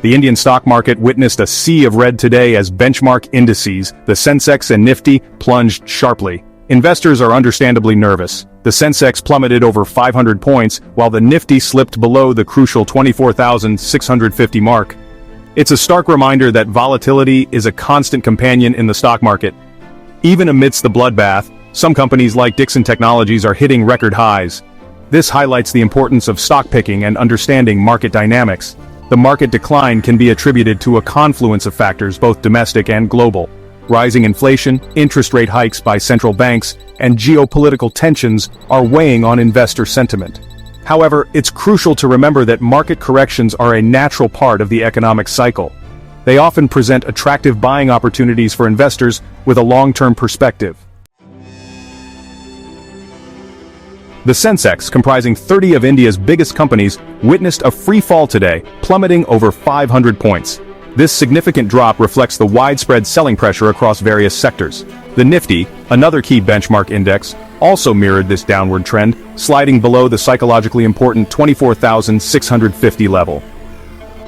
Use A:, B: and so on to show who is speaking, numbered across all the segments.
A: The Indian stock market witnessed a sea of red today as benchmark indices, the Sensex and Nifty, plunged sharply. Investors are understandably nervous. The Sensex plummeted over 500 points, while the Nifty slipped below the crucial 24,650 mark. It's a stark reminder that volatility is a constant companion in the stock market. Even amidst the bloodbath, some companies like Dixon Technologies are hitting record highs. This highlights the importance of stock picking and understanding market dynamics. The market decline can be attributed to a confluence of factors, both domestic and global. Rising inflation, interest rate hikes by central banks, and geopolitical tensions are weighing on investor sentiment. However, it's crucial to remember that market corrections are a natural part of the economic cycle. They often present attractive buying opportunities for investors with a long-term perspective. The Sensex, comprising 30 of India's biggest companies, witnessed a free fall today, plummeting over 500 points. This significant drop reflects the widespread selling pressure across various sectors. The Nifty, another key benchmark index, also mirrored this downward trend, sliding below the psychologically important 24,650 level.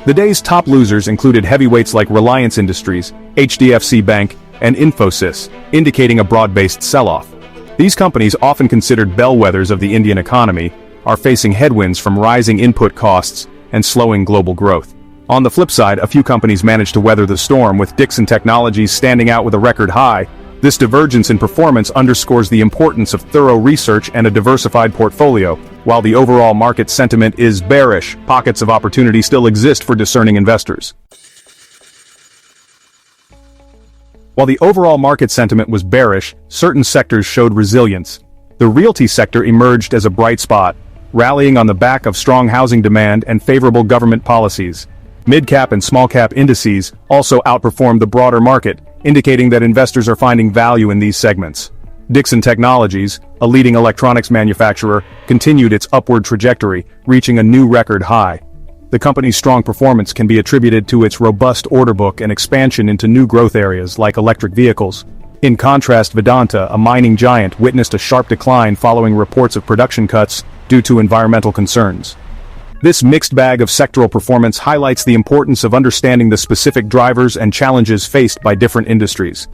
A: The day's top losers included heavyweights like Reliance Industries, HDFC Bank, and Infosys, indicating a broad-based sell-off. These companies, often considered bellwethers of the Indian economy, are facing headwinds from rising input costs and slowing global growth. On the flip side, a few companies managed to weather the storm, with Dixon Technologies standing out with a record high. This divergence in performance underscores the importance of thorough research and a diversified portfolio. While the overall market sentiment is bearish, pockets of opportunity still exist for discerning investors. While the overall market sentiment was bearish, certain sectors showed resilience. The realty sector emerged as a bright spot, rallying on the back of strong housing demand and favorable government policies. Mid-cap and small-cap indices also outperformed the broader market, indicating that investors are finding value in these segments. Dixon Technologies, a leading electronics manufacturer, continued its upward trajectory, reaching a new record high. The company's strong performance can be attributed to its robust order book and expansion into new growth areas like electric vehicles. In contrast, Vedanta, a mining giant, witnessed a sharp decline following reports of production cuts due to environmental concerns. This mixed bag of sectoral performance highlights the importance of understanding the specific drivers and challenges faced by different industries.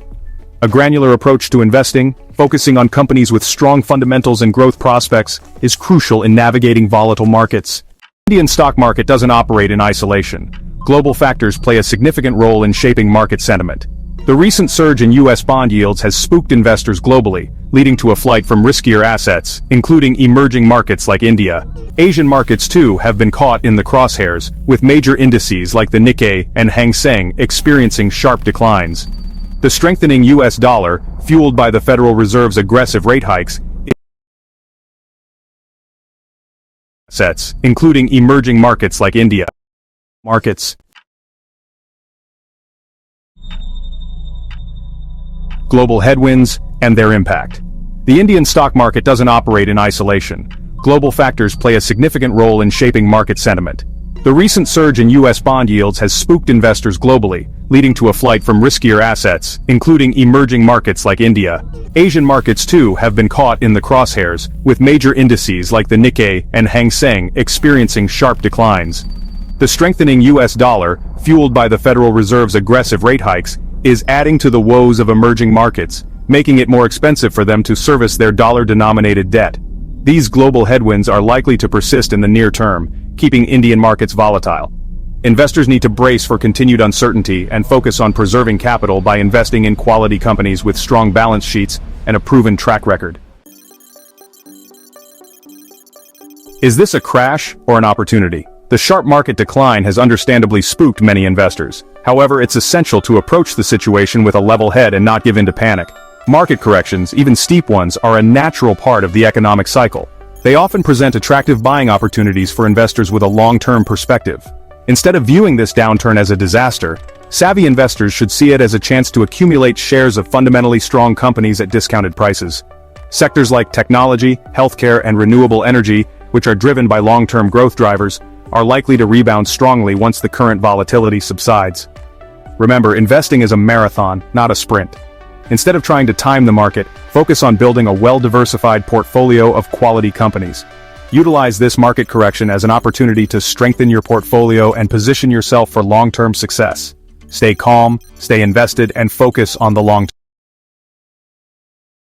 A: A granular approach to investing, focusing on companies with strong fundamentals and growth prospects, is crucial in navigating volatile markets. The Indian stock market doesn't operate in isolation. Global factors play a significant role in shaping market sentiment. The recent surge in U.S. bond yields has spooked investors globally, leading to a flight from riskier assets, including emerging markets like India. Asian markets too have been caught in the crosshairs, with major indices like the Nikkei and Hang Seng experiencing sharp declines. The strengthening U.S. dollar, fueled by the Federal Reserve's aggressive rate hikes, assets, including emerging markets like India. Markets. Global headwinds and their impact. The Indian stock market doesn't operate in isolation. Global factors play a significant role in shaping market sentiment. The recent surge in U.S. bond yields has spooked investors globally, leading to a flight from riskier assets, including emerging markets like India. Asian markets too have been caught in the crosshairs, with major indices like the Nikkei and Hang Seng experiencing sharp declines. The strengthening U.S. dollar, fueled by the Federal Reserve's aggressive rate hikes, is adding to the woes of emerging markets, making it more expensive for them to service their dollar-denominated debt. These global headwinds are likely to persist in the near term, keeping Indian markets volatile. Investors need to brace for continued uncertainty and focus on preserving capital by investing in quality companies with strong balance sheets and a proven track record. Is this a crash or an opportunity? The sharp market decline has understandably spooked many investors. However, it's essential to approach the situation with a level head and not give in to panic. Market corrections, even steep ones, are a natural part of the economic cycle. They often present attractive buying opportunities for investors with a long-term perspective. Instead of viewing this downturn as a disaster, savvy investors should see it as a chance to accumulate shares of fundamentally strong companies at discounted prices. Sectors like technology, healthcare, and renewable energy, which are driven by long-term growth drivers, are likely to rebound strongly once the current volatility subsides. Remember, investing is a marathon, not a sprint. Instead of trying to time the market, focus on building a well-diversified portfolio of quality companies. Utilize this market correction as an opportunity to strengthen your portfolio and position yourself for long-term success. Stay calm, stay invested, and focus on the long term.